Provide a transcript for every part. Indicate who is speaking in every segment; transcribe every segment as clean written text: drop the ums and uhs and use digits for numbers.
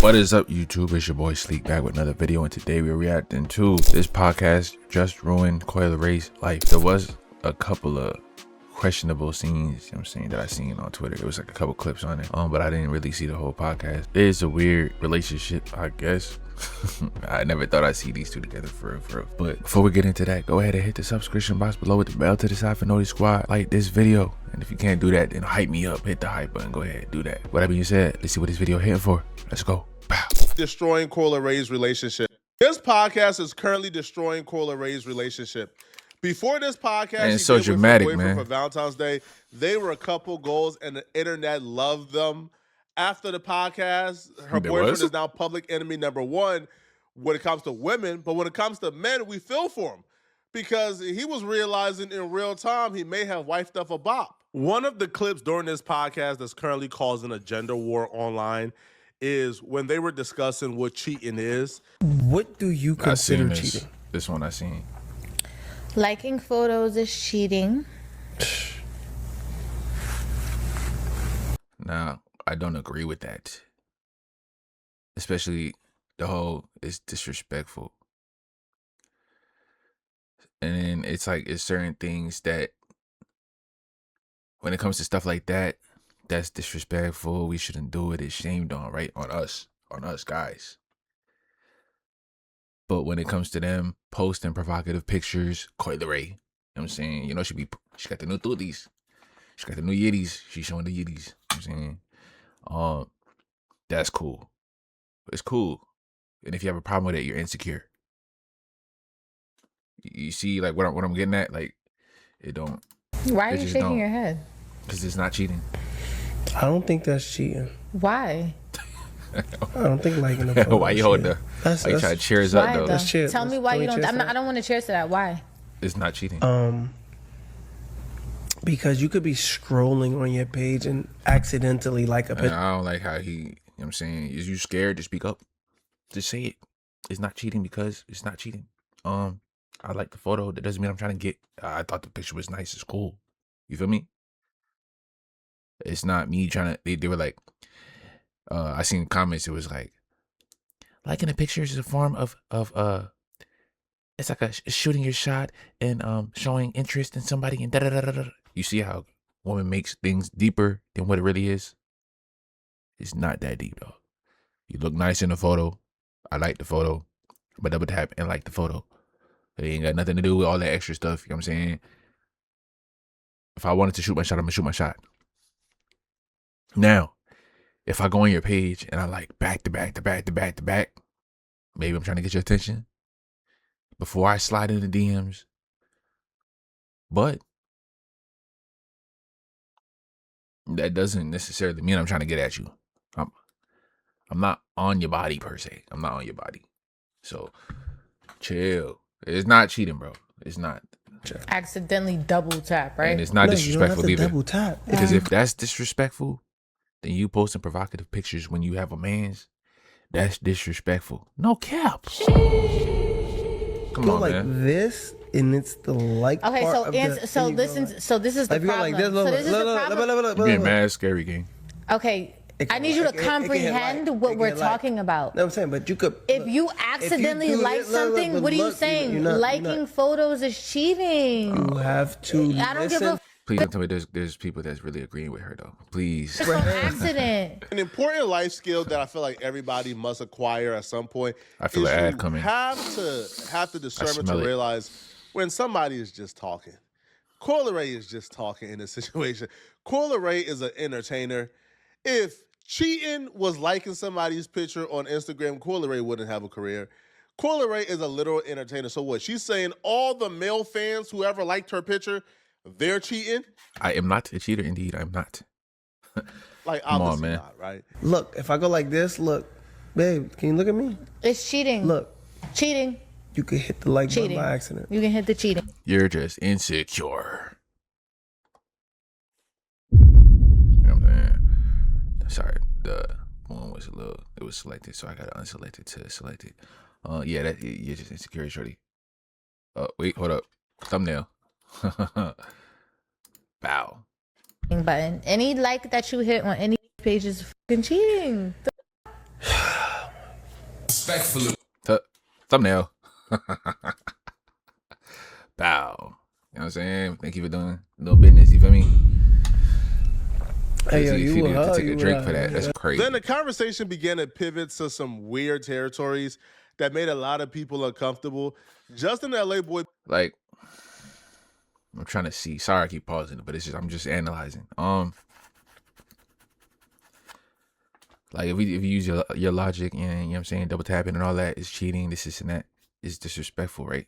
Speaker 1: What is up, YouTube? It's your boy Sleek back with another video, and today we're reacting to this podcast just ruined Lerays' life. There was a couple of questionable scenes, that I seen on Twitter. There was like a couple clips on it, but I didn't really see the whole podcast. It's a weird relationship, I guess. I never thought I'd see these two together for real. But before we get into that, go ahead and hit the subscription box below with the bell to the side for Naughty Squad. Like this video, and if you can't do that, then hype me up. Hit the hype button. Go ahead, do that. With that being said, let's see what this video hitting for. Let's go. Pow.
Speaker 2: Destroying Lerays' relationship. This podcast is currently destroying Lerays' relationship. Before this podcast,
Speaker 1: and it's so dramatic, man.
Speaker 2: For Valentine's Day, they were a couple goals, and the internet loved them. After the podcast, her boyfriend is now public enemy #1 when it comes to women, but when it comes to men, we feel for him because he was realizing in real time he may have wifed up a bop. One of the clips during this podcast that's currently causing a gender war online is when they were discussing what cheating is.
Speaker 3: What do you consider cheating?
Speaker 1: This one I seen.
Speaker 4: Liking photos is cheating.
Speaker 1: Nah, I don't agree with that. Especially the whole it's disrespectful. And then it's like it's certain things that when it comes to stuff like that, that's disrespectful. We shouldn't do it. It's shamed on, right? On us guys. But when it comes to them posting provocative pictures, Lerays, you know what I'm saying? You know, she got the new tooties. She got the new yitties. She's showing the yitties. You know what I'm saying? That's cool. It's cool. And if you have a problem with it, you're insecure. You see, like, what I'm getting at? Like, it don't.
Speaker 4: Why are you shaking your head?
Speaker 1: Because it's not cheating.
Speaker 3: I don't think that's cheating.
Speaker 4: Why?
Speaker 3: I don't think liking the photo.
Speaker 1: Why you holding the? Why you try to cheer us up though?
Speaker 3: Let's cheer.
Speaker 4: Tell me why you don't. I don't want to cheers to that. Why?
Speaker 1: It's not cheating.
Speaker 3: Because you could be scrolling on your page and accidentally like a picture.
Speaker 1: I don't like how he. You know what I'm saying? Is you scared to speak up? Just say it. It's not cheating because it's not cheating. I like the photo. That doesn't mean I'm trying to get. I thought the picture was nice. It's cool. You feel me? It's not me trying to. They were like. I seen comments. It was like liking a picture is a form of it's like a shooting your shot and showing interest in somebody and da da da da da. You see how woman makes things deeper than what it really is? It's not that deep though. You look nice in the photo. I like the photo. But double tap and like the photo. It ain't got nothing to do with all that extra stuff. You know what I'm saying? If I wanted to shoot my shot, I'm gonna shoot my shot. Now, if I go on your page and I like back to back, maybe I'm trying to get your attention before I slide into DMs. But that doesn't necessarily mean I'm trying to get at you. I'm not on your body per se. I'm not on your body. So chill. It's not cheating, bro. It's not.
Speaker 4: Accidentally double tap, right?
Speaker 1: And it's not disrespectful either.
Speaker 3: Double tap.
Speaker 1: Because if that's disrespectful, then you posting provocative pictures when you have a man's, that's disrespectful. No cap. Come on,
Speaker 3: like
Speaker 1: man.
Speaker 3: this, and it's the like.
Speaker 4: Okay,
Speaker 3: part
Speaker 4: so this is the problem.
Speaker 3: Like this,
Speaker 4: so this is the problem.
Speaker 1: You're being mad scary, gang.
Speaker 4: Okay. I need you to comprehend what we're talking about.
Speaker 3: No, I'm saying, but you could.
Speaker 4: If you accidentally like something, what are you saying? Liking photos is cheating.
Speaker 3: You have to.
Speaker 4: I don't give a.
Speaker 1: Please don't tell me there's people that's really agreeing with her though. Please.
Speaker 4: It's an accident.
Speaker 2: An important life skill that I feel like everybody must acquire at some point.
Speaker 1: I feel an ad coming.
Speaker 2: Have the discernment to realize when somebody is just talking. Lerays is just talking in this situation. Lerays is an entertainer. If cheating was liking somebody's picture on Instagram, Lerays wouldn't have a career. Lerays is a literal entertainer. So what? She's saying all the male fans who ever liked her picture, they're cheating?
Speaker 1: I am not a cheater, indeed. I'm not.
Speaker 2: Like,
Speaker 1: come on,
Speaker 2: obviously
Speaker 1: man.
Speaker 2: not, right?
Speaker 3: Look, if I go like this, look, babe, can you look at me?
Speaker 4: It's cheating.
Speaker 3: Look.
Speaker 4: Cheating.
Speaker 3: You could hit the like button by accident.
Speaker 4: You can hit the cheating.
Speaker 1: You're just insecure. You know what I'm saying? Sorry, the one was it was selected, so I got unselected to selected. Yeah, you're just insecure, shorty. Wait, hold up. Thumbnail. Bow.
Speaker 4: Button. Any like that you hit on any page is fucking cheating.
Speaker 1: Respectfully. Thumbnail. Bow. You know what I'm saying? Thank you for doing a little business. You feel me?
Speaker 3: Hey, yo,
Speaker 1: you have to take a drink for that. That's crazy.
Speaker 2: Then the conversation began to pivot to some weird territories that made a lot of people uncomfortable. Justin LA Boy,
Speaker 1: like, I'm trying to see. Sorry, I keep pausing, but it's just I'm just analyzing. Like if you use your logic and you know what I'm saying, double tapping and all that is cheating. This and that is disrespectful, right?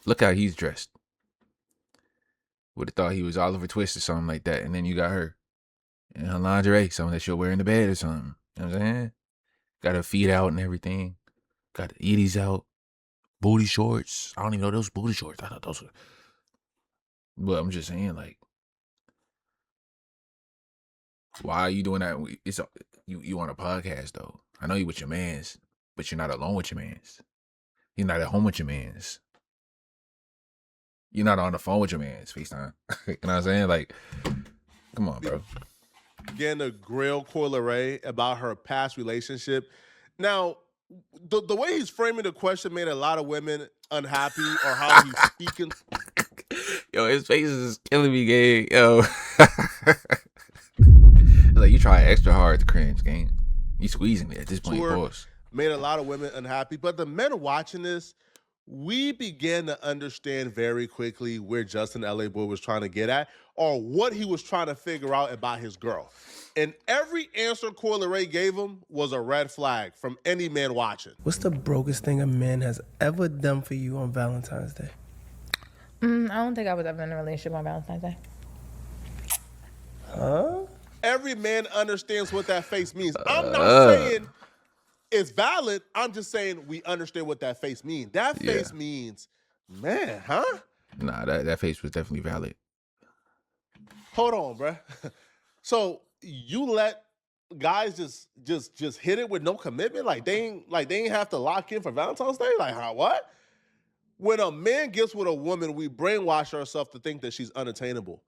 Speaker 1: Look how he's dressed. Would have thought he was Oliver Twist or something like that, and then you got her in her lingerie, something that she'll wear in the bed or something. You know what I'm saying? Got her feet out and everything. Got the Edie's out. Booty shorts. I don't even know those booty shorts. I thought those were. But I'm just saying, like, why are you doing that? It's you on a podcast though. I know you with your mans, but you're not alone with your mans. You're not at home with your mans. You're not on the phone with your mans. FaceTime. You know what I'm saying? Like, come on, bro.
Speaker 2: Began to grill Lerays about her past relationship. Now, the way he's framing the question made a lot of women unhappy, or how he's speaking.
Speaker 1: Yo, his face is killing me, gang. Yo. Like, you try extra hard to cringe, gang. You squeezing it at this point. Pause.
Speaker 2: Made a lot of women unhappy. But the men watching this, we began to understand very quickly where Justin LA Boy was trying to get at, or what he was trying to figure out about his girl. And every answer Lerays gave him was a red flag from any man watching.
Speaker 3: What's the brokest thing a man has ever done for you on Valentine's Day?
Speaker 4: I don't think I was ever in a relationship on Valentine's Day.
Speaker 3: Huh?
Speaker 2: Every man understands what that face means. I'm not saying it's valid. I'm just saying we understand what that face means. That face means, man, huh?
Speaker 1: Nah, that face was definitely valid.
Speaker 2: Hold on, bruh. So you let guys just hit it with no commitment? Like they ain't have to lock in for Valentine's Day? Like, how, what? When a man gets with a woman, we brainwash ourselves to think that she's unattainable.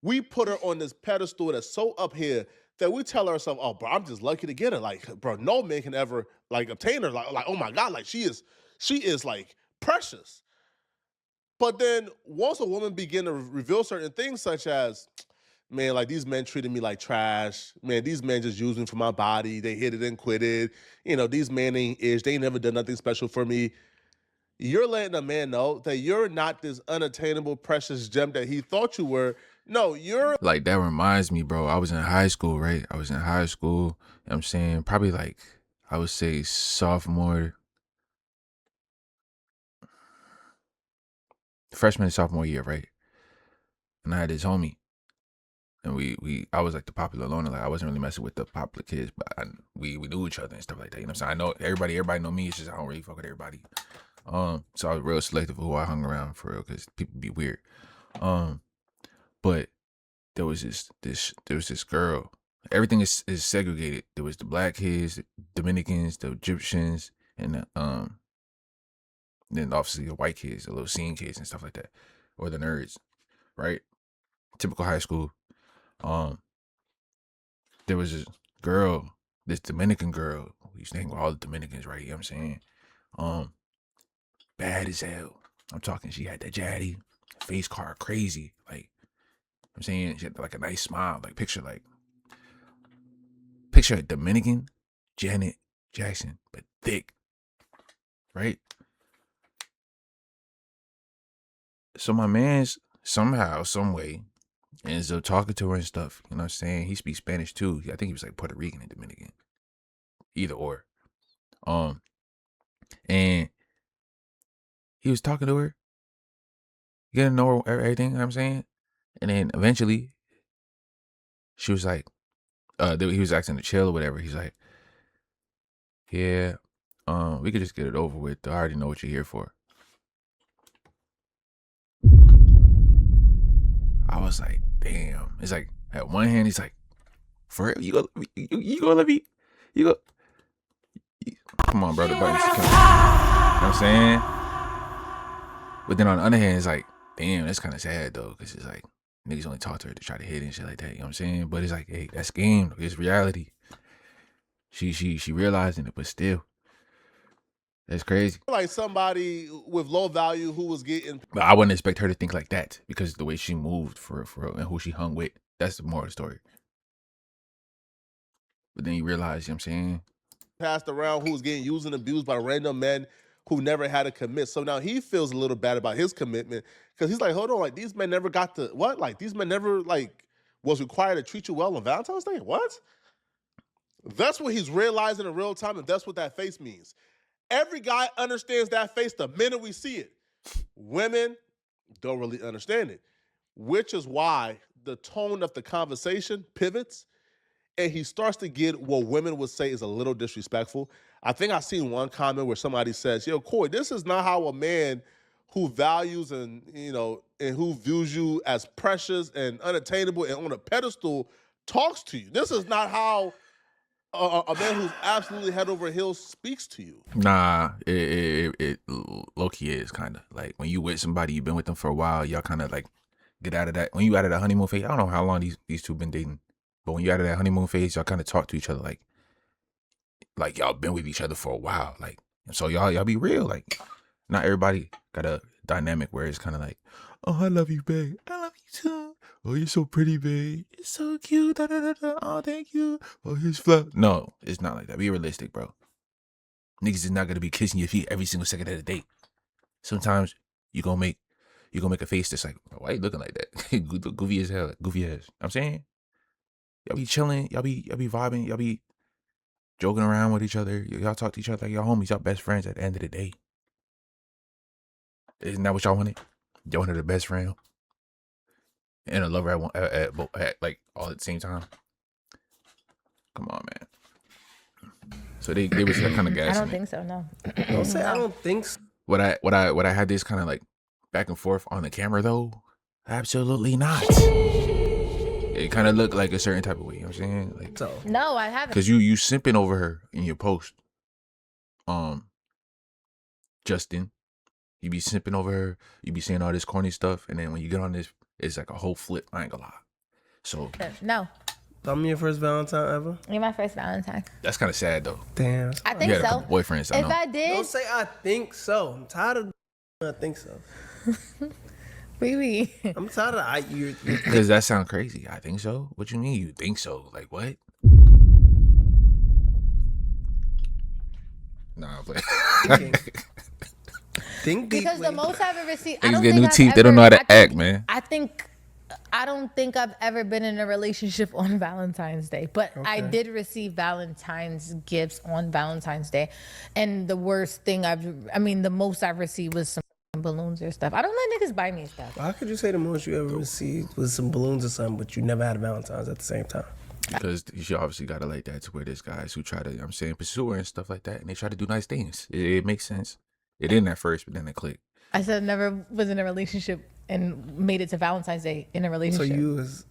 Speaker 2: We put her on this pedestal that's so up here that we tell ourselves, oh, bro, I'm just lucky to get her. Like, bro, no man can ever, like, obtain her. Like, oh, my God, like, she is like, precious. But then once a woman begin to reveal certain things, such as, man, like, these men treated me like trash. Man, these men just used me for my body. They hit it and quit it. You know, these men ain't ish. They ain't never done nothing special for me. You're letting a man know that you're not this unattainable, precious gem that he thought you were. No, you're...
Speaker 1: Like, that reminds me, bro. I was in high school, right? I was in high school. You know what I'm saying? Probably, like, I would say freshman and sophomore year, right? And I had this homie. And I was like the popular loner. Like, I wasn't really messing with the popular kids, but we knew each other and stuff like that. You know what I'm saying? I know everybody know me. It's just I don't really fuck with everybody. So I was real selective of who I hung around for real, because people be weird. But there was this girl. Everything is segregated. There was the black kids, the Dominicans, the Egyptians, and then obviously the white kids, the little scene kids and stuff like that, or the nerds, right? Typical high school. There was this girl, this Dominican girl. We used to hang with all the Dominicans, right? You know what I'm saying? Bad as hell. I'm talking, she had that jatty, face card, crazy. Like, I'm saying, she had like a nice smile. Like, picture a Dominican Janet Jackson, but thick, right? So my man's somehow, some way, ends up talking to her and stuff. You know what I'm saying? He speaks Spanish too. I think he was like Puerto Rican and Dominican. Either or. And he was talking to her, getting to know her, everything, you know what I'm saying? And then eventually, she was like, he was asking to chill or whatever. He's like, yeah, we could just get it over with. I already know what you're here for. I was like, damn. It's like, at one hand, he's like, for real? You gonna let me? Come on, bro. The buttons coming. You know what I'm saying? But then on the other hand, it's like, damn, that's kind of sad, though. Because it's like, niggas only talk to her to try to hit and shit like that. You know what I'm saying? But it's like, hey, that's game. It's reality. She realizing it, but still. That's crazy.
Speaker 2: Like somebody with low value who was getting.
Speaker 1: But I wouldn't expect her to think like that because the way she moved for real, and who she hung with. That's the moral of the story. But then you realize, you know what I'm saying?
Speaker 2: Passed around who was getting used and abused by random men who never had to commit. So now he feels a little bad about his commitment because he's like, hold on, like these men never got to what? Like these men never like was required to treat you well on Valentine's Day? What? That's what he's realizing in real time, and that's what that face means. Every guy understands that face the minute we see it. Women don't really understand it, which is why the tone of the conversation pivots and he starts to get what women would say is a little disrespectful. I think I've seen one comment where somebody says, yo, Corey, this is not how a man who values and, you know, and who views you as precious and unattainable and on a pedestal talks to you. This is not how a man who's absolutely head over heels speaks to you.
Speaker 1: Nah, it low-key is kind of. Like, when you with somebody, you've been with them for a while, y'all kind of, like, get out of that. When you out of that honeymoon phase, I don't know how long these two been dating, but when you out of that honeymoon phase, y'all kind of talk to each other like y'all been with each other for a while. Like, so y'all be real. Like, not everybody got a dynamic where it's kind of like, oh, I love you, babe. I love you too. Oh, you're so pretty, babe. You're so cute. Da, da, da, da. Oh, thank you. Oh, here's fluff. No, it's not like that. Be realistic, bro. Niggas is not gonna be kissing your feet every single second of the day. Sometimes you gonna make a face that's like, why you looking like that? Goofy as hell, goofy ass. I'm saying, y'all be chilling, y'all be vibing, y'all be joking around with each other. Y'all talk to each other like y'all homies, y'all best friends at the end of the day. Isn't that what y'all wanted? Y'all wanted a best friend and a lover at like all at the same time. Come on, man. So they was kind of gassing.
Speaker 4: I don't think so. No.
Speaker 3: Don't say I don't think so.
Speaker 1: What I had this kind of like back and forth on the camera though? Absolutely not. It kind of looked like a certain type of way. You know what I'm saying? Like,
Speaker 3: So
Speaker 4: No, I haven't.
Speaker 1: because you simping over her in your post. Justin, you be simping over her. You be saying all this corny stuff, and then when you get on this, it's like a whole flip. I ain't gonna lie. So
Speaker 4: No,
Speaker 3: I'm your first Valentine ever.
Speaker 4: you're my first Valentine.
Speaker 1: that's kind of sad though.
Speaker 3: Damn.
Speaker 4: I
Speaker 1: You
Speaker 4: think
Speaker 1: had a
Speaker 4: so.
Speaker 1: couple boyfriends. I
Speaker 4: If
Speaker 1: know.
Speaker 4: I did,
Speaker 3: Don't say I think so. I'm tired of I think so.
Speaker 4: really.
Speaker 3: I'm tired of you.
Speaker 1: Because that sound crazy. I think so. What you mean? You think so? Like what? Nah, I'm playing.
Speaker 3: Think
Speaker 4: Because
Speaker 3: deeply.
Speaker 4: the most I've ever seen, I
Speaker 1: Niggas
Speaker 4: don't
Speaker 1: get
Speaker 4: think
Speaker 1: new
Speaker 4: I've
Speaker 1: teeth. They don't know how
Speaker 4: ever-
Speaker 1: to act, man.
Speaker 4: I don't think I've ever been in a relationship on Valentine's Day, but I did receive Valentine's gifts on Valentine's Day, and the the most I've received was some balloons or stuff. I don't let niggas buy me stuff.
Speaker 3: How could you say the most you ever received was some balloons or something, but you never had a Valentine's at the same time?
Speaker 1: Because you obviously got to like that to where there's guys who try to, you know what I'm saying, pursue her and stuff like that, and they try to do nice things. It makes sense. It didn't at first, but then it clicked.
Speaker 4: I said never was in a relationship and made it to Valentine's Day in a
Speaker 3: So
Speaker 4: relationship.
Speaker 3: you was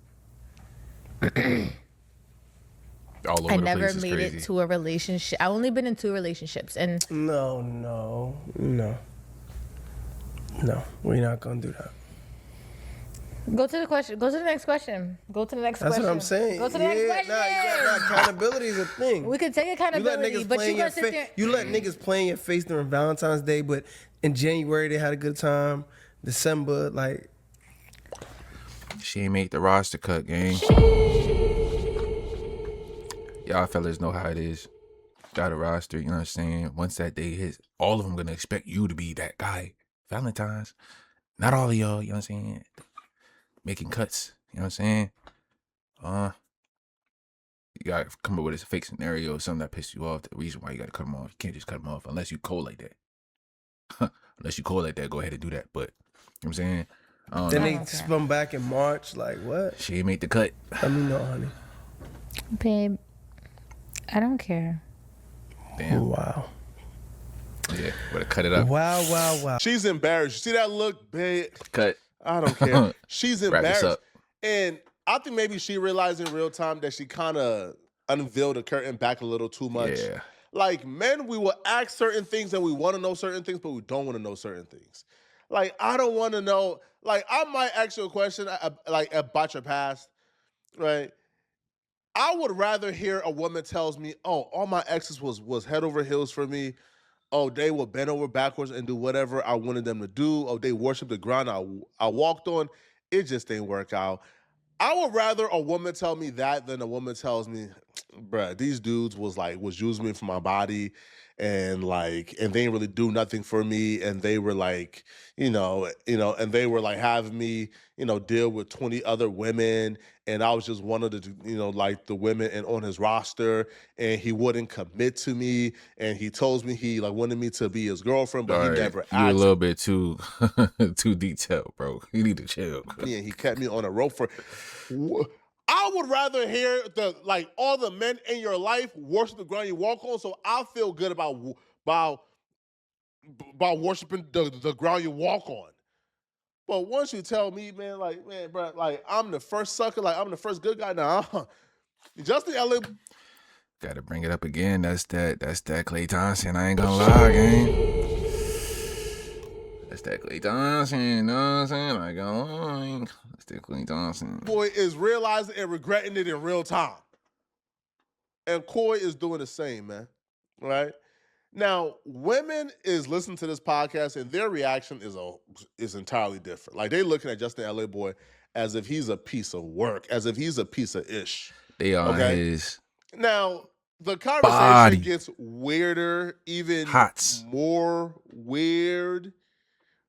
Speaker 1: All over
Speaker 4: I
Speaker 1: the
Speaker 4: never
Speaker 1: place is
Speaker 4: made
Speaker 1: crazy.
Speaker 4: it to a relationship. I only been in 2 relationships, and
Speaker 3: no. We're not gonna do that.
Speaker 4: go to the question. Go to the next question. Go to the next
Speaker 3: That's
Speaker 4: question.
Speaker 3: what I'm saying.
Speaker 4: Go to the next question.
Speaker 3: Accountability is a thing.
Speaker 4: We could take
Speaker 3: You let
Speaker 4: accountability,
Speaker 3: niggas
Speaker 4: but
Speaker 3: play
Speaker 4: you
Speaker 3: in your
Speaker 4: gonna sit
Speaker 3: face.
Speaker 4: there.
Speaker 3: You let niggas play in your face during Valentine's Day, but in January they had a good time. December, like
Speaker 1: She ain't make the roster cut, gang. Y'all fellas know how it is. Got a roster, you know what I'm saying? Once that day hits, all of them gonna expect you to be that guy. Valentine's. Not all of y'all, you know what I'm saying? Making cuts, you know what I'm saying? You gotta come up with a fake scenario, something that pissed you off. The reason why you gotta cut them off. You can't just cut them off unless you cold like that. Unless you cold like that, go ahead and do that. But, you know what I'm saying?
Speaker 3: then they spun back in March. Like what?
Speaker 1: She ain't make the cut.
Speaker 3: Let me know, honey.
Speaker 4: Babe, I don't care.
Speaker 1: Damn.
Speaker 3: Wow.
Speaker 1: Yeah, better cut it up.
Speaker 3: Wow.
Speaker 2: She's embarrassed. You see that look, babe?
Speaker 1: Cut.
Speaker 2: I don't care. She's
Speaker 1: Wrap this
Speaker 2: embarrassed.
Speaker 1: up.
Speaker 2: And I think maybe she realized in real time that she kind of unveiled the curtain back a little too much.
Speaker 1: Yeah.
Speaker 2: Like, men, we will ask certain things and we want to know certain things, but we don't want to know certain things. Like, I don't want to know. Like, I might ask you a question like about your past, right? I would rather hear a woman tells me, oh, all my exes was head over heels for me. oh, they will bend over backwards and do whatever I wanted them to do. Oh, they worship the ground I walked on. It just didn't work out. I would rather a woman tell me that than a woman tells me, bruh, these dudes was using me for my body and and they didn't really do nothing for me. And they were and they were having me, deal with 20 other women. And I was just one of the, the women and on his roster, and he wouldn't commit to me. And he told me he wanted me to be his girlfriend, but he never asked.
Speaker 1: You're a little bit too detailed, bro. You need to chill.
Speaker 2: And he kept me on a rope for. I would rather hear all the men in your life worship the ground you walk on, so I feel good about worshiping the ground you walk on. But once you tell me, man, bro, I'm the first sucker, I'm the first good guy now. Justin LA.
Speaker 1: Gotta bring it up again. That's that Klay Thompson. I ain't gonna lie, gang. That's that Klay Thompson, you know what I'm saying? I ain't gonna lie. That's that Klay Thompson.
Speaker 2: Boy is realizing and regretting it in real time. And Coy is doing the same, man. Right? Now, women is listening to this podcast and their reaction is entirely different. They looking at Justin LA Boy as if he's a piece of work, as if he's a piece of ish.
Speaker 1: They are his.
Speaker 2: Now, the conversation gets weirder, even more weird,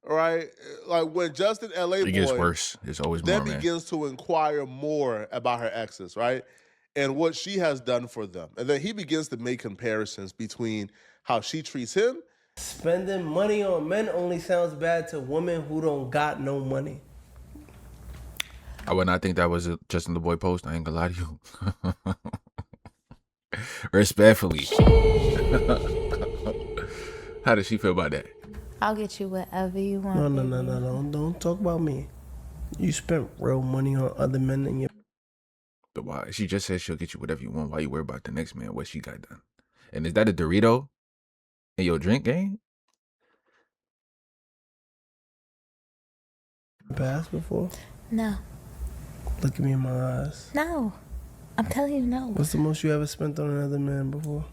Speaker 2: right? When Justin LA Boy,
Speaker 1: it gets worse. It's always more, man.
Speaker 2: Begins to inquire more about her exes, right? And what she has done for them. And then he begins to make comparisons between how she treats him.
Speaker 3: Spending money on men only sounds bad to women who don't got no money.
Speaker 1: I would not think that was a Justin the Boy post. I ain't gonna lie to you. Respectfully. How does she feel about that?
Speaker 4: I'll get you whatever you want.
Speaker 3: No. Don't talk about me. You spent real money on other men than you.
Speaker 1: But why? She just said she'll get you whatever you want. Why you worry about the next man? What she got done? And is that a Dorito in your drink game?
Speaker 3: Past before?
Speaker 4: No.
Speaker 3: Look at me in my eyes.
Speaker 4: No. I'm telling you no.
Speaker 3: What's the most you ever spent on another man before?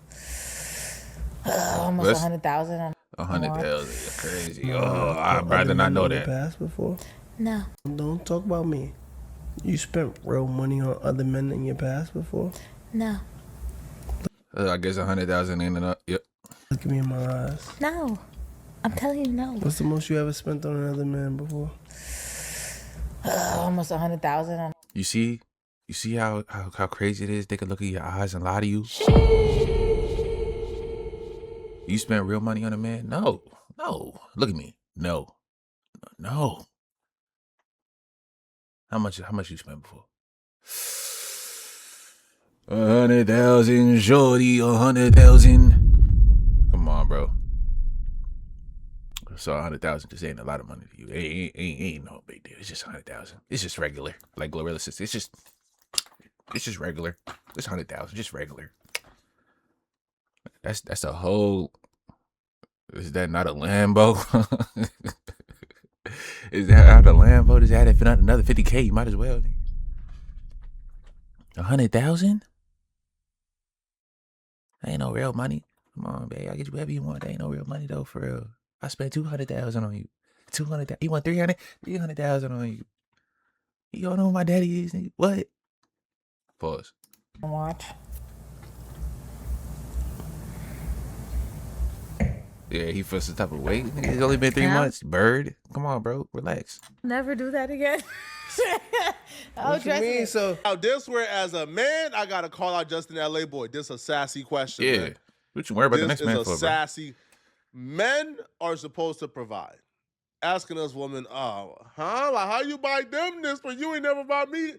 Speaker 4: Almost 100,000.
Speaker 1: 100,000 is crazy. I'd rather not know that.
Speaker 3: Past before?
Speaker 4: No.
Speaker 3: Don't talk about me. You spent real money on other men in your past before?
Speaker 4: No.
Speaker 1: I guess 100,000 ain't enough. Yep.
Speaker 3: Look at me in my eyes.
Speaker 4: No. I'm telling you no.
Speaker 3: What's the most you ever spent on another man before?
Speaker 4: Almost 100,000.
Speaker 1: You see how crazy it is? They could look at your eyes and lie to you. You spent real money on a man? No. Look at me. No. How much you spent before? 100,000, shorty, 100,000. Come on, bro. So 100,000 just ain't a lot of money to you. Ain't no big deal. It's just 100,000. It's just regular. Like Glorilla says, it's just regular. It's 100,000, just regular. That's a whole. Is that not a Lambo? Is that not a Lambo? Does that if not another 50K? You might as well. 100,000? That ain't no real money. Come on, babe. I'll get you whatever you want. That ain't no real money though, for real. I spent 200,000 on you. 200,000. You want 300? 300,000 on you. You don't know who my daddy is, nigga. What? Pause.
Speaker 4: Watch.
Speaker 1: Yeah, he feels some type of weight. Nigga, it's only been 3 months. Bird. Come on, bro. Relax.
Speaker 4: Never do that again.
Speaker 3: What you mean? So
Speaker 2: now this where as a man, I gotta call out Justin LA Boy. This is a sassy question.
Speaker 1: Yeah.
Speaker 2: Man.
Speaker 1: What you worry about the next man for,
Speaker 2: This is a sassy. Men are supposed to provide. Asking us women, like how you buy them this, but you ain't never buy me?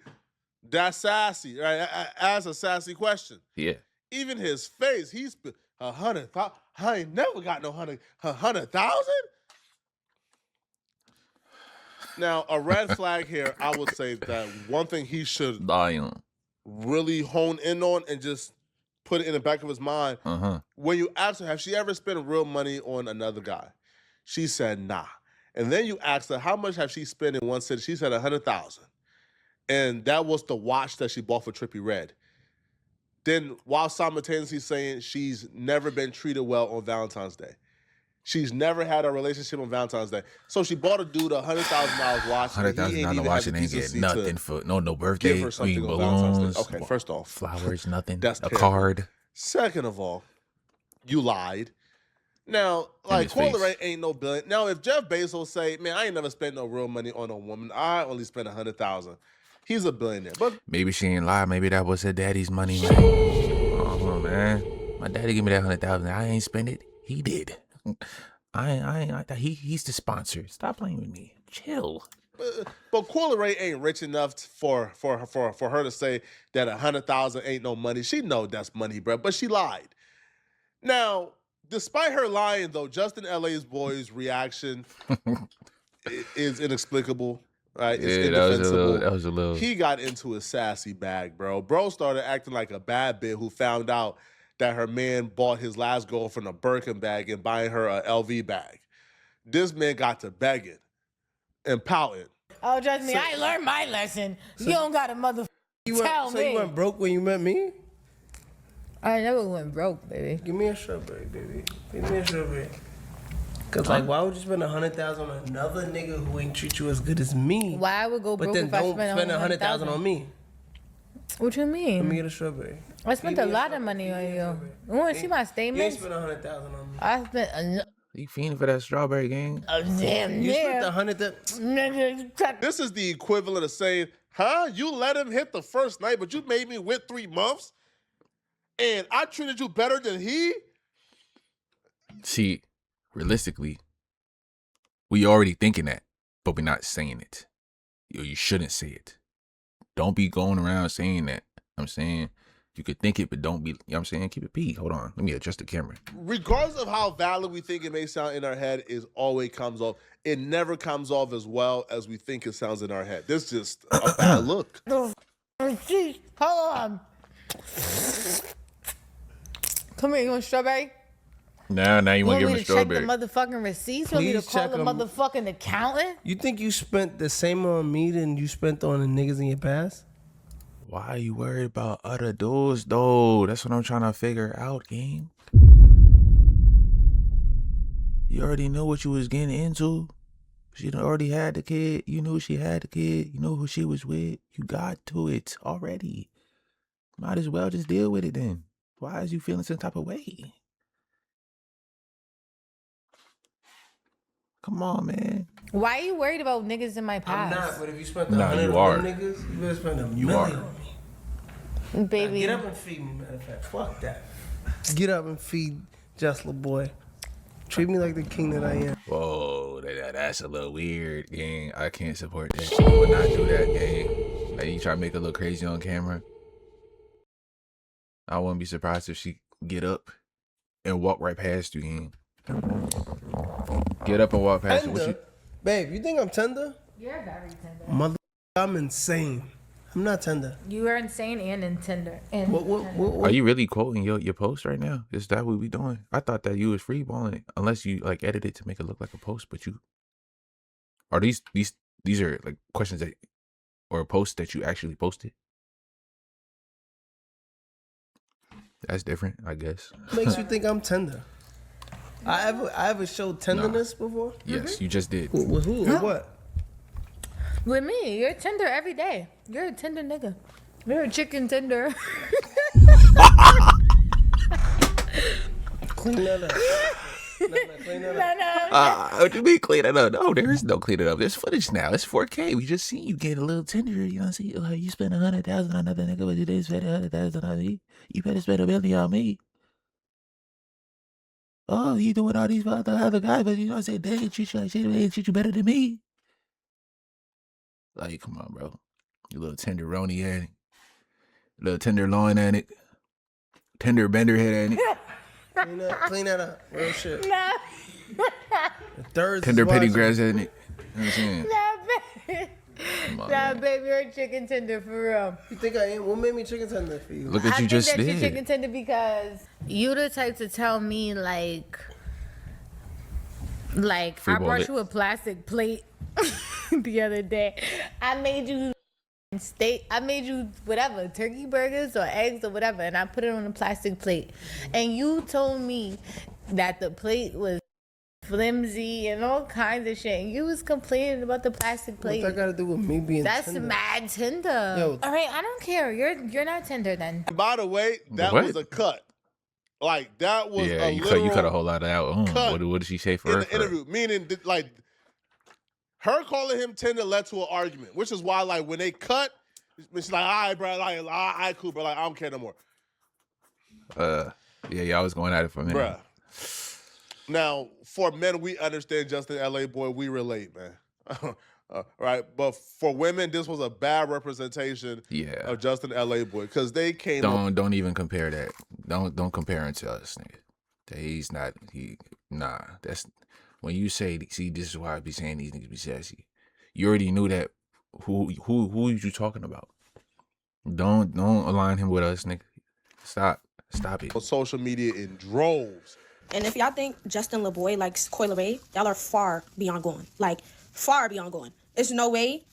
Speaker 2: That's sassy, right? As a sassy question.
Speaker 1: Yeah.
Speaker 2: Even his face, he's 100,000. I ain't never got no 100,000. Now, a red flag here, I would say that one thing he should really hone in on and just put it in the back of his mind. When you ask her, have she ever spent real money on another guy? She said, nah. And then you asked her, how much have she spent in one city? She said 100,000. And that was the watch that she bought for Trippie Redd. Then while simultaneously saying she's never been treated well on Valentine's Day. She's never had a relationship on Valentine's Day. So she bought a dude $100,000 watch.
Speaker 1: $100,000 watch and ain't get nothing for no birthday.
Speaker 2: Give her something on
Speaker 1: balloons.
Speaker 2: Valentine's Day. Okay, first off,
Speaker 1: flowers, nothing.
Speaker 2: That's
Speaker 1: a
Speaker 2: terrible.
Speaker 1: card.
Speaker 2: Second of all, you lied. Now, like, Coi Leray ain't no billion. Now, if Jeff Bezos say, man, I ain't never spent no real money on a woman. I only spent $100,000. He's a billionaire. But
Speaker 1: maybe she ain't lie. Maybe that was her daddy's money, man. Oh man, my daddy gave me that $100,000. I ain't spend it. He did. He's the sponsor. Stop playing with me. Chill.
Speaker 2: But Coi Leray ain't rich enough for her to say that $100,000 ain't no money. She know that's money, bro. But she lied. Now, despite her lying, though, Justin LA's boy's reaction is inexplicable. Right? It's indefensible.
Speaker 1: That was a little.
Speaker 2: He got into his sassy bag, bro. Bro started acting like a bad bitch who found out that her man bought his last girlfriend a Birkin bag and buying her a LV bag. This man got to begging and pouting.
Speaker 4: Oh, trust me, I learned my lesson. You don't got to tell me.
Speaker 3: So you went broke when you met me?
Speaker 4: I never went broke, baby.
Speaker 3: Give me a strawberry, baby. Give me a strawberry. Cause like, why would you spend $100,000 on another nigga who ain't treat you as good as me?
Speaker 4: Why I would go broke if I spent
Speaker 3: $100,000 on me?
Speaker 4: What you mean?
Speaker 3: Let me get a strawberry.
Speaker 4: I spent a lot of money on you. You want to see my statements?
Speaker 3: You ain't spent $100,000 on me.
Speaker 4: I spent
Speaker 1: You fiending for that strawberry gang?
Speaker 4: damn
Speaker 3: You
Speaker 4: near.
Speaker 3: spent $100,000.
Speaker 4: Nigga,
Speaker 2: This is the equivalent of saying, huh? You let him hit the first night, but you made me wait 3 months? And I treated you better than he?
Speaker 1: See, realistically, we already thinking that, but we're not saying it. You shouldn't say it. Don't be going around saying that. I'm saying you could think it, but don't be, you know what I'm saying? Keep it P. Hold on. Let me adjust the camera.
Speaker 2: Regardless of how valid we think it may sound in our head, it always comes off. It never comes off as well as we think it sounds in our head. This is just a bad look.
Speaker 4: hold on. Come here, you want strawberry?
Speaker 1: Now you want to give him a strawberry.
Speaker 4: You want me to check the motherfucking receipts? You want me to
Speaker 3: Please
Speaker 4: call
Speaker 3: check
Speaker 4: the
Speaker 3: 'em.
Speaker 4: motherfucking accountant?
Speaker 3: You think you spent the same on me than you spent on the niggas in your past?
Speaker 1: Why are you worried about other dudes, though? That's what I'm trying to figure out, gang. You already know what you was getting into. She done already had the kid. You knew she had the kid. You know who she was with. You got to it already. Might as well just deal with it then. Why is you feeling some type of way? Come on, man.
Speaker 4: Why are you worried about niggas in my past?
Speaker 3: I'm not, but if you spent the
Speaker 1: Nah,
Speaker 3: 100
Speaker 1: you
Speaker 3: on
Speaker 1: are.
Speaker 3: them niggas, you better spend $1
Speaker 1: You
Speaker 3: million
Speaker 1: are.
Speaker 3: on me.
Speaker 4: Baby.
Speaker 3: Get up and feed me, matter of fact. Fuck that. Get up and feed Just Lil Boy. Treat me like the king that I am.
Speaker 1: Whoa, that's a little weird, gang. I can't support that. She would not do that, gang. Like, you try to make her look crazy on camera. I wouldn't be surprised if she get up and walk right past you, gang. Get up and walk past you. What
Speaker 3: Tender? Babe, you think I'm tender?
Speaker 4: You're very tender.
Speaker 3: Mother, I'm insane. I'm not tender.
Speaker 4: You are insane and tender. And
Speaker 1: Are you really quoting your post right now? Is that what we doing? I thought that you was freeballing it, unless you like edit it to make it look like a post. But you are these are like questions that or posts that you actually posted. That's different, I guess.
Speaker 3: Makes you think I'm tender? I ever showed tenderness before?
Speaker 1: Yes, you just did.
Speaker 3: With who? With what?
Speaker 4: with me, you're tender every day. You're a tender nigga. You're a chicken tender.
Speaker 3: Clean that up. Clean that up.
Speaker 1: What you mean clean it up? No, there is no clean it up. There's footage now. It's 4K. We just seen you get a little tender. You know what I'm saying? Like, you spent 100,000 on another nigga, but you didn't spend 100,000 on me. You better spend $1 million on me. Oh, you doing all these other guys, but you know what I'm saying? They ain't treat you like shit. They ain't treat you better than me. Like, come on, bro. You little tenderoni at it. Little tenderloin at it. Tender bender head at it.
Speaker 3: Clean that up. Real shit.
Speaker 4: Nah.
Speaker 3: The third
Speaker 1: Tender petty grass at it. You know what I'm saying?
Speaker 4: Nah, baby.
Speaker 1: Come on,
Speaker 4: Nah,
Speaker 1: man.
Speaker 4: baby, you're a chicken tender for real.
Speaker 3: You think I am? What made me chicken tender for you?
Speaker 1: Look what you just
Speaker 4: I think that you're
Speaker 1: did.
Speaker 4: chicken tender because you the type to tell me like
Speaker 1: Free
Speaker 4: I
Speaker 1: ball
Speaker 4: brought
Speaker 1: it.
Speaker 4: you a plastic plate the other day. I made you steak. I made you whatever, turkey burgers or eggs or whatever, and I put it on a plastic plate. And you told me that the plate was flimsy and all kinds of shit. You was complaining about the plastic plate.
Speaker 3: What that got to do with me being
Speaker 4: That's
Speaker 3: tender?
Speaker 4: mad tender.
Speaker 3: Yo.
Speaker 4: All right, I don't care. You're not tender then.
Speaker 2: By the way, that was a cut. Like that was a
Speaker 1: you
Speaker 2: literal
Speaker 1: cut a whole lot of out.
Speaker 2: cut
Speaker 1: What did she say for
Speaker 2: in
Speaker 1: her?
Speaker 2: the interview? Meaning, like, her calling him tender led to an argument, which is why, like, when they cut, she's like, all right, bro, like, all right, cool, bro, like, I don't care no more.
Speaker 1: Yeah, y'all was going at it for a minute.
Speaker 2: Bruh. Now, for men, we understand Justin LA Boy. We relate, man. Right? But for women, this was a bad representation of Justin LA Boy because they came
Speaker 1: Don't even compare that. Don't compare him to us, nigga. He's not, that's, when you say, see, this is why I be saying these niggas be sassy. You already knew that. Who are you talking about? Don't align him with us, nigga. Stop it.
Speaker 2: On social media in droves.
Speaker 5: And if y'all think Justin LaBoy likes Coi Leray, y'all are far beyond going. Like, far beyond going. There's no way.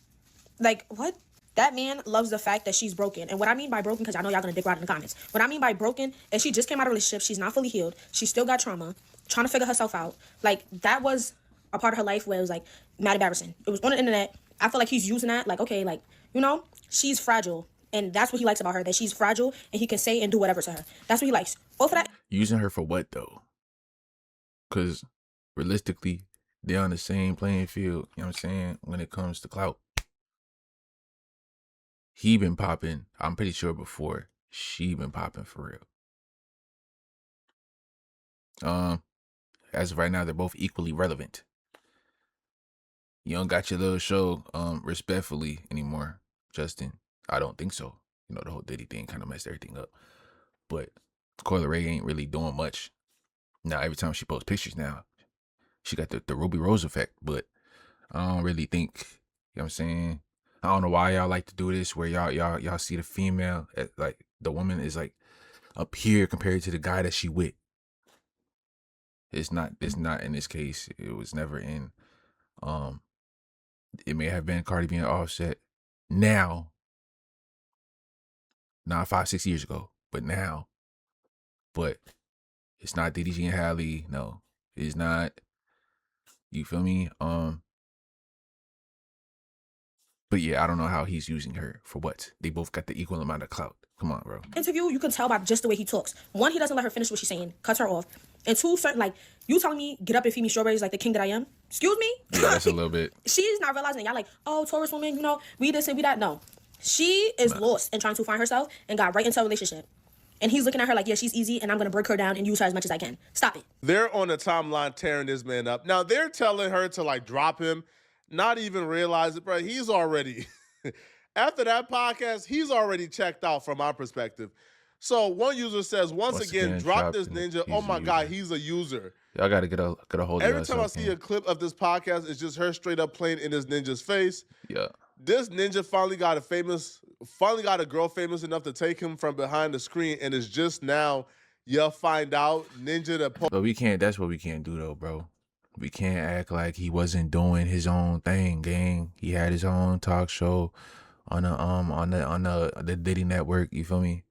Speaker 5: Like, what? That man loves the fact that she's broken. And what I mean by broken, because I know y'all gonna dick ride in the comments. What I mean by broken is she just came out of a relationship. She's not fully healed. She still got trauma. Trying to figure herself out. Like, that was a part of her life where it was, like, mad embarrassing. It was on the internet. I feel like he's using that. Like, okay, like, you know, she's fragile. And that's what he likes about her, that she's fragile and he can say and do whatever to her. That's what he likes. Both of that.
Speaker 1: Using her for what, though? Because realistically, they're on the same playing field, you know what I'm saying, when it comes to clout. He been popping, I'm pretty sure before she been popping for real. As of right now, they're both equally relevant. You don't got your little show, respectfully anymore, Justin. I don't think so. You know, the whole Diddy thing kind of messed everything up. But Coi Leray ain't really doing much. Now, every time she posts pictures now, she got the Ruby Rose effect. But I don't really think, you know what I'm saying? I don't know why y'all like to do this, where y'all see the female, like, the woman is, like, up here compared to the guy that she with. It's not in this case. It was never in, it may have been Cardi B and Offset. Now, not 5-6 years ago, but now. But it's not Diddy G and Halle. No, it's not. You feel me? But yeah, I don't know how he's using her for what. They both got the equal amount of clout. Come on, bro.
Speaker 5: Interview, you can tell by just the way he talks. One, he doesn't let her finish what she's saying, cuts her off. And two, certain, like, you telling me get up and feed me strawberries like the king that I am? Excuse me?
Speaker 1: Yeah, that's a little bit.
Speaker 5: She's not realizing that y'all like, oh, Taurus woman, you know, we this and we that. No. She is lost and trying to find herself and got right into a relationship. And he's looking at her like, yeah, she's easy and I'm going to break her down and use her as much as I can. Stop it.
Speaker 2: They're on the timeline tearing this man up. Now, they're telling her to, like, drop him, not even realize it, bro. He's already, after that podcast, he's already checked out from our perspective. So one user says, once again, drop this ninja. Oh, my God, he's a user.
Speaker 1: Y'all got to get a hold of it.
Speaker 2: Every time I see a clip of this podcast, it's just her straight up playing in this ninja's face.
Speaker 1: Yeah.
Speaker 2: This ninja finally got a girl famous enough to take him from behind the screen, and it's just now you'll find out ninja the.
Speaker 1: But we can't. That's what we can't do though, bro. We can't act like he wasn't doing his own thing, gang. He had his own talk show on the Diddy network. You feel me?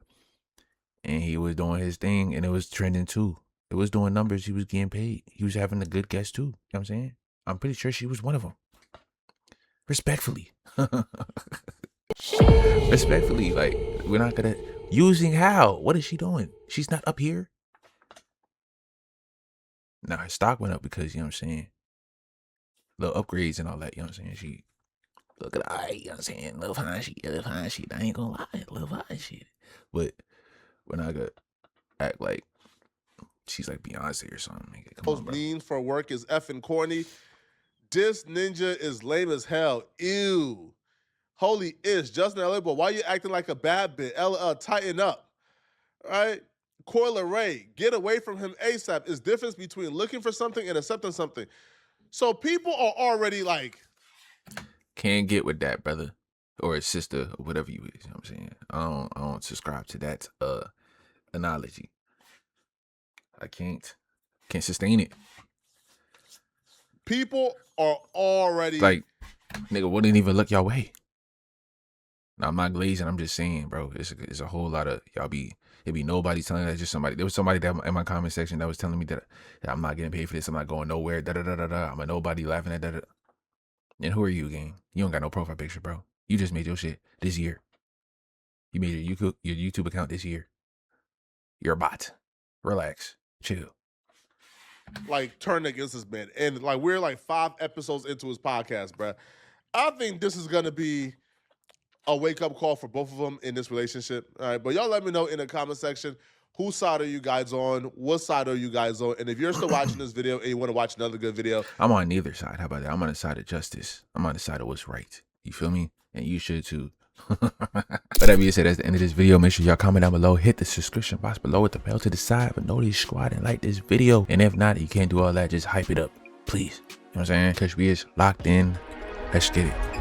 Speaker 1: And he was doing his thing, and it was trending too. It was doing numbers. He was getting paid. He was having a good guest too. You know what I'm saying? I'm pretty sure she was one of them. Respectfully. Respectfully, like, we're not gonna using how? What is she doing? She's not up here. Now her stock went up because, you know what I'm saying, little upgrades and all that, you know what I'm saying? She look at I, you know what I'm saying, little fine shit. I ain't gonna lie, little fine shit. But we're not gonna act like she's like Beyonce or something. Nigga. Come on, bro.
Speaker 2: Lean for work is effing corny. This ninja is lame as hell. Ew. Holy ish. Justin LA Boy, why you acting like a bad bitch? Tighten up. All right? Coi Leray, get away from him ASAP. It's difference between looking for something and accepting something. So people are already like,
Speaker 1: can't get with that, brother. Or sister, or whatever you is. You know what I'm saying? I don't subscribe to that analogy. I can't sustain it.
Speaker 2: People are already
Speaker 1: like, nigga, wouldn't even look your way. Now, I'm not glazing. I'm just saying, bro. It's a whole lot of y'all it be nobody telling that. Just somebody. There was somebody that in my comment section that was telling me that I'm not getting paid for this. I'm not going nowhere. Da da da da da. I'm a nobody laughing at that. And who are you, gang? You don't got no profile picture, bro. You just made your shit this year. You made your YouTube account this year. You're a bot. Relax. Chill.
Speaker 2: Like, turn against this man. And like, we're like 5 episodes into his podcast, bro. I think this is gonna be a wake-up call for both of them in this relationship. All right, but y'all let me know in the comment section, whose side are you guys on? What side are you guys on? And if you're still watching this video and you want to watch another good video,
Speaker 1: I'm on neither side. How about that? I'm on the side of justice. I'm on the side of what's right. You feel me? And you should too. But that being said, that's the end of this video. Make sure y'all comment down below. Hit the subscription box below with the bell to the side. But notice squad and like this video. And if not, you can't do all that. Just hype it up, please. You know what I'm saying? Because we is locked in. Let's get it.